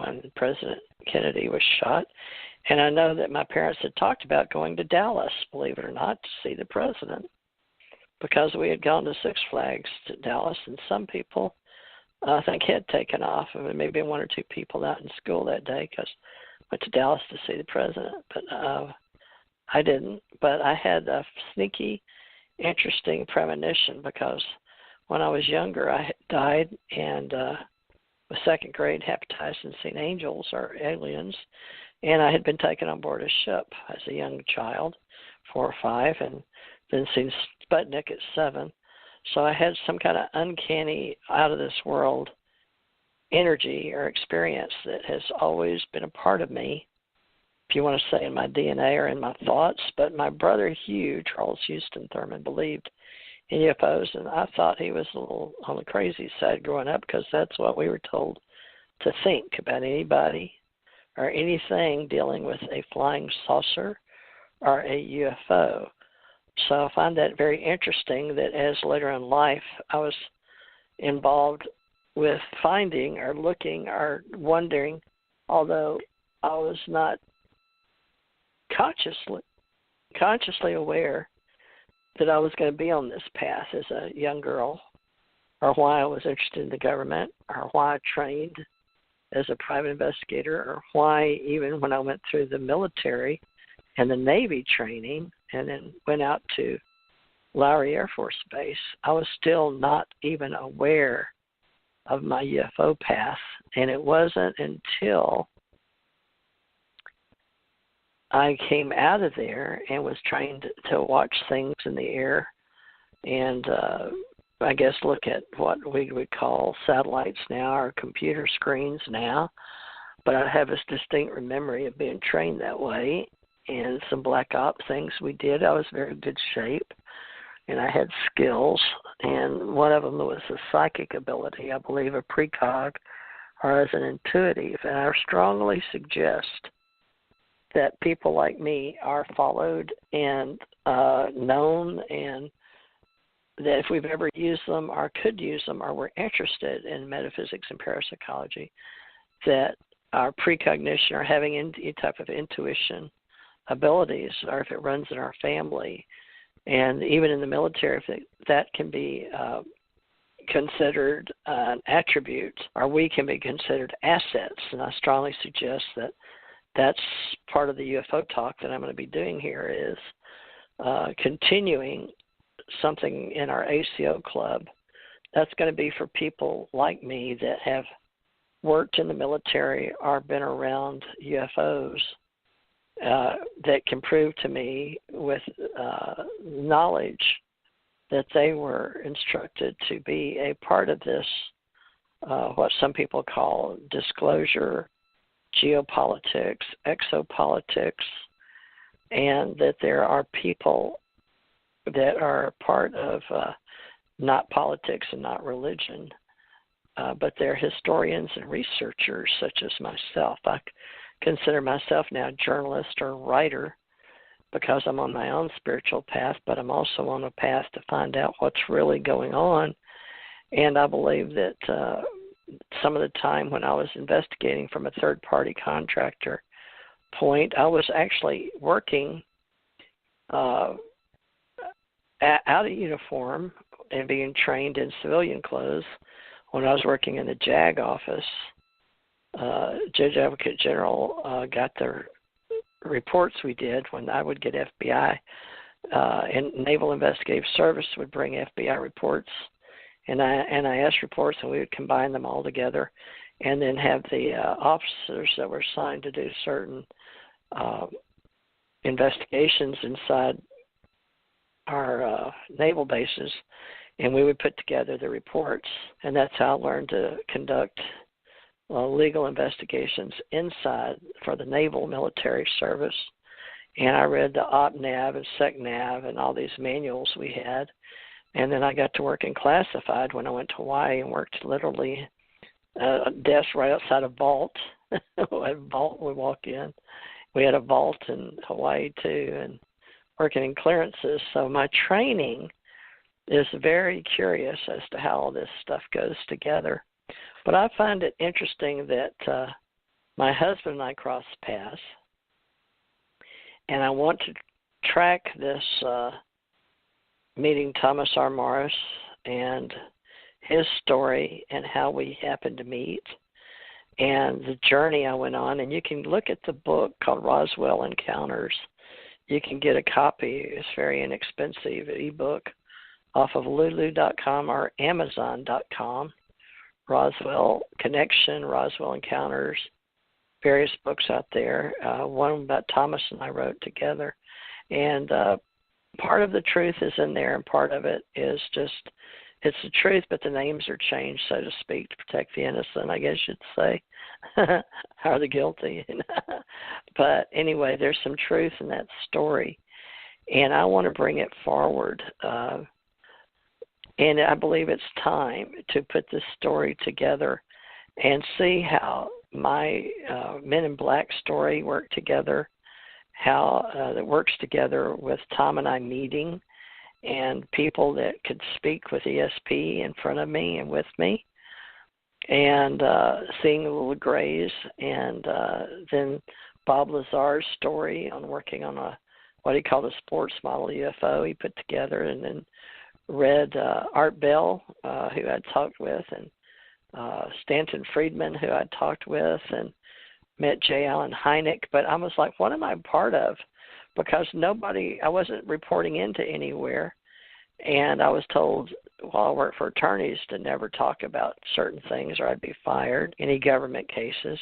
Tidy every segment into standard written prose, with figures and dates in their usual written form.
when President Kennedy was shot. And I know that my parents had talked about going to Dallas, believe it or not, to see the president, because we had gone to Six Flags to Dallas, and some people, I think, had taken off. I mean, maybe one or two people out in school that day because I went to Dallas to see the president, but I didn't. But I had a sneaky, interesting premonition because when I was younger, I had died and was second grade, baptized and seen angels or aliens, and I had been taken on board a ship as a young child, 4 or 5, and then seen Sputnik at 7. So I had some kind of uncanny, out-of-this-world energy or experience that has always been a part of me, if you want to say in my DNA or in my thoughts. But my brother Hugh, Charles Houston Thurmond, believed in UFOs, and I thought he was a little on the crazy side growing up because that's what we were told to think about anybody or anything dealing with a flying saucer or a UFO. So I find that very interesting that as later in life I was involved with finding or looking or wondering, although I was not consciously aware that I was going to be on this path as a young girl, or why I was interested in the government, or why I trained as a private investigator, or why even when I went through the military and the Navy training and then went out to Lowry Air Force Base, I was still not even aware of my UFO path. And it wasn't until I came out of there and was trained to watch things in the air and I guess look at what we would call satellites now or computer screens now. But I have this distinct memory of being trained that way, and some black op things we did. I was in very good shape, and I had skills, and one of them was a psychic ability, I believe, a precog, or as an intuitive. And I strongly suggest that people like me are followed and known, and that if we've ever used them or could use them or we're interested in metaphysics and parapsychology, that our precognition or having any type of intuition abilities, or if it runs in our family, and even in the military, if that can be considered an attribute, or we can be considered assets. And I strongly suggest that that's part of the UFO talk that I'm going to be doing here, is continuing something in our ACO club. That's going to be for people like me that have worked in the military or been around UFOs that can prove to me with knowledge that they were instructed to be a part of this, what some people call disclosure, geopolitics, exopolitics, and that there are people that are part of not politics and not religion, but they're historians and researchers such as myself. I consider myself now a journalist or writer because I'm on my own spiritual path, but I'm also on a path to find out what's really going on. And I believe that some of the time when I was investigating from a third-party contractor point, I was actually working out of uniform and being trained in civilian clothes when I was working in the JAG office. Judge Advocate General got the reports we did when I would get FBI, and Naval Investigative Service would bring FBI reports and NIS reports, and we would combine them all together and then have the officers that were assigned to do certain investigations inside our naval bases, and we would put together the reports. And that's how I learned to conduct legal investigations inside for the Naval Military Service. And I read the OpNav and SecNav and all these manuals we had. And then I got to work in classified when I went to Hawaii and worked literally a desk right outside a vault. A vault we walk in. We had a vault in Hawaii too, and working in clearances. So my training is very curious as to how all this stuff goes together. But I find it interesting that my husband and I crossed paths, and I want to track this meeting Thomas R. Morris and his story and how we happened to meet and the journey I went on. And you can look at the book called Roswell Encounters. You can get a copy. It's very inexpensive ebook off of Lulu.com or Amazon.com. Roswell Connection, Roswell Encounters, various books out there. One about Thomas and I wrote together. And part of the truth is in there, and part of it is just, it's the truth, but the names are changed, so to speak, to protect the innocent, I guess you'd say, or the guilty. But anyway, there's some truth in that story, and I want to bring it forward. And I believe it's time to put this story together and see how my Men in Black story worked together, how it works together with Tom and I meeting and people that could speak with ESP in front of me and with me, and seeing the little grays, and then Bob Lazar's story on working on what he called a sports model UFO he put together, and then read Art Bell, who I'd talked with, and Stanton Friedman, who I'd talked with, and met J. Allen Hynek. But I was like, what am I a part of? Because I wasn't reporting into anywhere, and I was told while I worked for attorneys to never talk about certain things or I'd be fired, any government cases.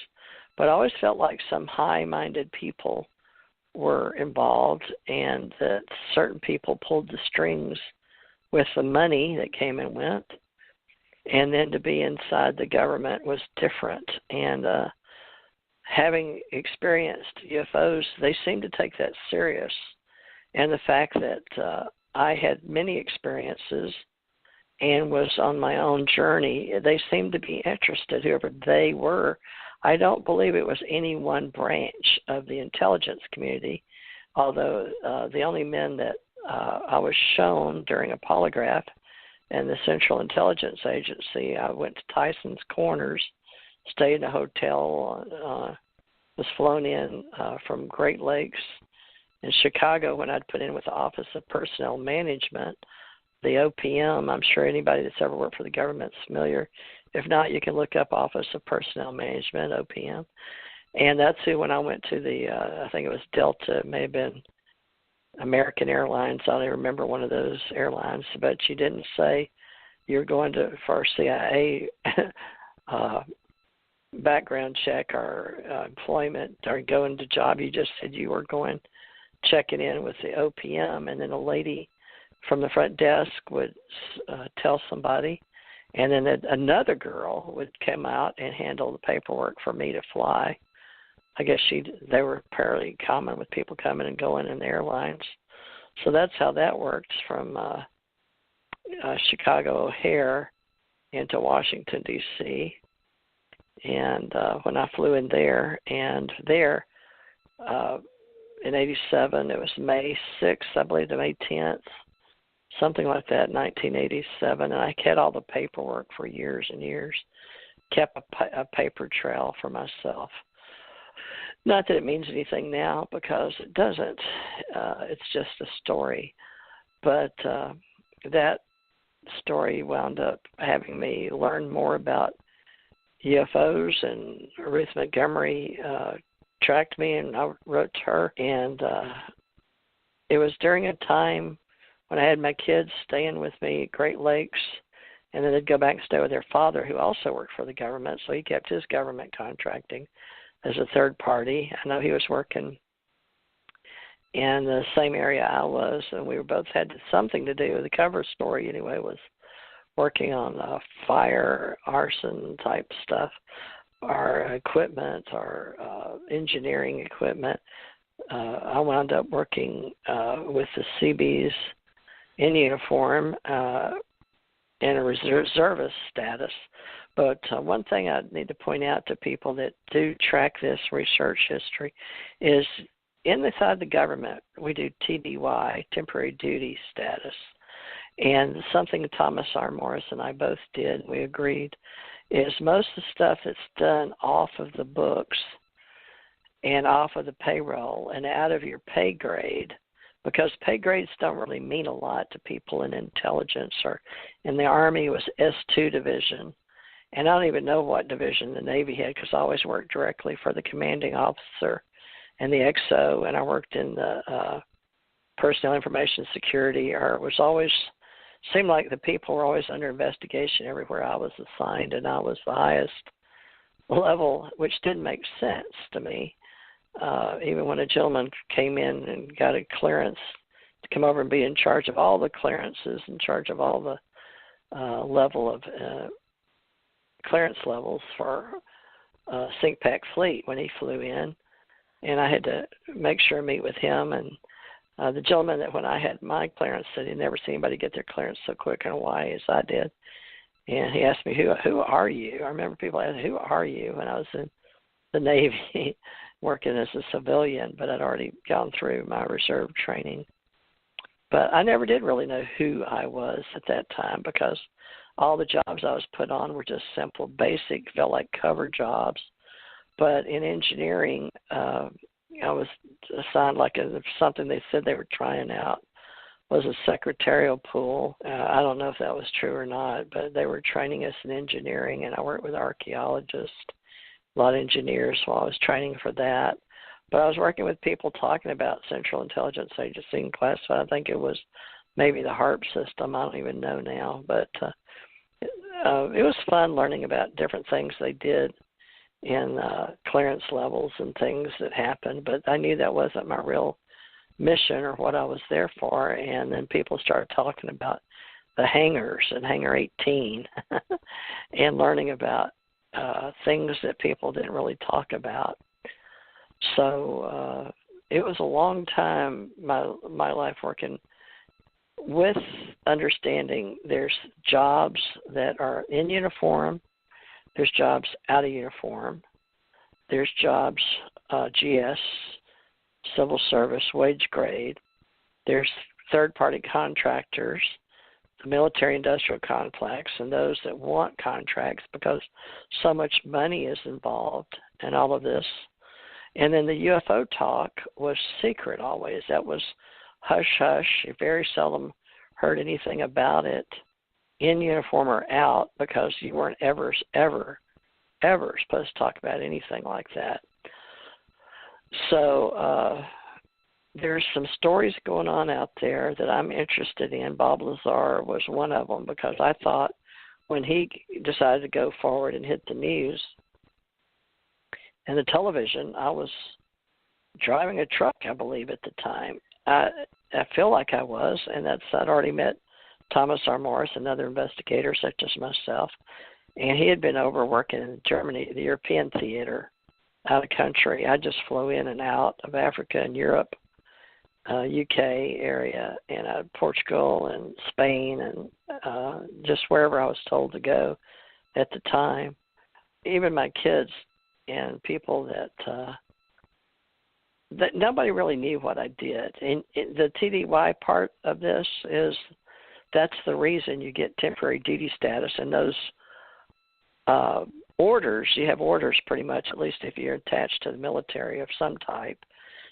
But I always felt like some high-minded people were involved, and that certain people pulled the strings with the money that came and went, and then to be inside the government was different. And having experienced UFOs, they seem to take that serious. And the fact that I had many experiences and was on my own journey, they seemed to be interested, whoever they were. I don't believe it was any one branch of the intelligence community, although the only men that I was shown during a polygraph in the Central Intelligence Agency, I went to Tyson's Corners, stayed in a hotel, was flown in from Great Lakes in Chicago when I'd put in with the Office of Personnel Management, the OPM. I'm sure anybody that's ever worked for the government is familiar. If not, you can look up Office of Personnel Management, OPM. And that's who, when I went to the, I think it was Delta, it may have been American Airlines. I don't remember one of those airlines, but you didn't say you're going to for CIA background check or employment or going to job. You just said you were going checking in with the OPM, and then a lady from the front desk would tell somebody, and then another girl would come out and handle the paperwork for me to fly. I guess they were fairly common with people coming and going in the airlines. So that's how that worked, from Chicago O'Hare into Washington, D.C. And when I flew in there, and there in 87, it was May 6th, I believe, to May 10th, something like that, 1987. And I kept all the paperwork for years and years, kept a paper trail for myself. Not that it means anything now, because it doesn't. It's just a story. But that story wound up having me learn more about UFOs, and Ruth Montgomery tracked me, and I wrote to her. And it was during a time when I had my kids staying with me at Great Lakes, and then they'd go back and stay with their father, who also worked for the government, so he kept his government contracting as a third party. I know he was working in the same area I was, and we both had something to do. The cover story, anyway, was working on fire, arson type stuff, our equipment, our engineering equipment. I wound up working with the Seabees in uniform in a reservist status. But one thing I need to point out to people that do track this research history is inside the government, we do TDY, temporary duty status. And something Thomas R. Morris and I both did, we agreed, is most of the stuff that's done off of the books and off of the payroll and out of your pay grade, because pay grades don't really mean a lot to people in intelligence. Or in the Army, it was S2 division. And I don't even know what division the Navy had, because I always worked directly for the commanding officer and the XO, and I worked in the personnel information security, or it was always, seemed like the people were always under investigation everywhere I was assigned, and I was the highest level, which didn't make sense to me. Even when a gentleman came in and got a clearance to come over and be in charge of all the clearances, in charge of all the level of clearance levels for SINCPAC fleet when he flew in, and I had to make sure to meet with him. And the gentleman that when I had my clearance said he'd never seen anybody get their clearance so quick in Hawaii as I did. And he asked me, who are you? I remember people asking, who are you? When I was in the Navy working as a civilian, but I'd already gone through my reserve training. But I never did really know who I was at that time, because all the jobs I was put on were just simple, basic, felt like cover jobs. But in engineering, I was assigned like something they said they were trying out was a secretarial pool. I don't know if that was true or not, but they were training us in engineering, and I worked with archaeologists, a lot of engineers while I was training for that. But I was working with people talking about Central Intelligence Agency and classified. I think it was maybe the HARP system. I don't even know now. But it was fun learning about different things they did in clearance levels and things that happened. But I knew that wasn't my real mission or what I was there for. And then people started talking about the hangars and Hangar 18 and learning about things that people didn't really talk about. So it was a long time, my life working with understanding there's jobs that are in uniform, there's jobs out of uniform, there's jobs GS, civil service, wage grade, there's third-party contractors, the military-industrial complex, and those that want contracts because so much money is involved in all of this. And then the UFO talk was secret always. That was hush-hush. You very seldom heard anything about it in uniform or out, because you weren't ever supposed to talk about anything like that. So there's some stories going on out there that I'm interested in. Bob Lazar was one of them, because I thought when he decided to go forward and hit the news and the television, I was driving a truck, I believe, at the time. I feel like I was, and I'd already met Thomas R. Morris, another investigator such as myself, and he had been over working in Germany, the European theater, out of country. I just flew in and out of Africa and Europe, UK area, and Portugal and Spain, and just wherever I was told to go at the time. Even my kids and people that nobody really knew what I did. And the TDY part of this is that's the reason you get temporary duty status. And those orders, you have orders pretty much, at least if you're attached to the military of some type,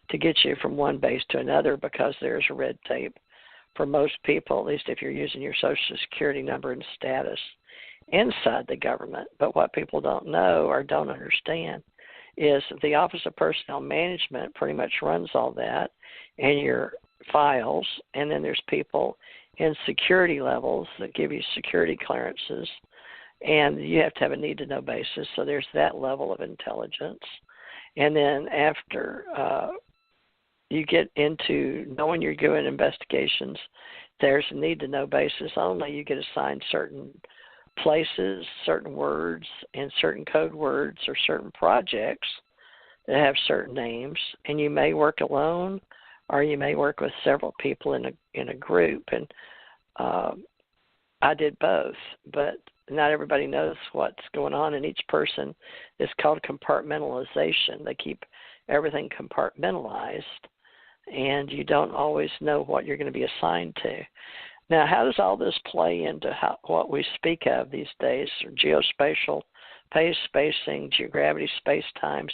to get you from one base to another, because there's a red tape for most people, at least if you're using your Social Security number and status inside the government. But what people don't know or don't understand is the Office of Personnel Management pretty much runs all that and your files, and then there's people in security levels that give you security clearances, and you have to have a need-to-know basis, so there's that level of intelligence. And then after you get into knowing you're doing investigations, there's a need-to-know basis only. You get assigned certain places, certain words, and certain code words, or certain projects that have certain names, and you may work alone or you may work with several people in a group. And I did both, but not everybody knows what's going on in each person. It's called compartmentalization. They keep everything compartmentalized, and you don't always know what you're going to be assigned to. Now, how does all this play into what we speak of these days, geospatial, phase spacing, gravity, space-time,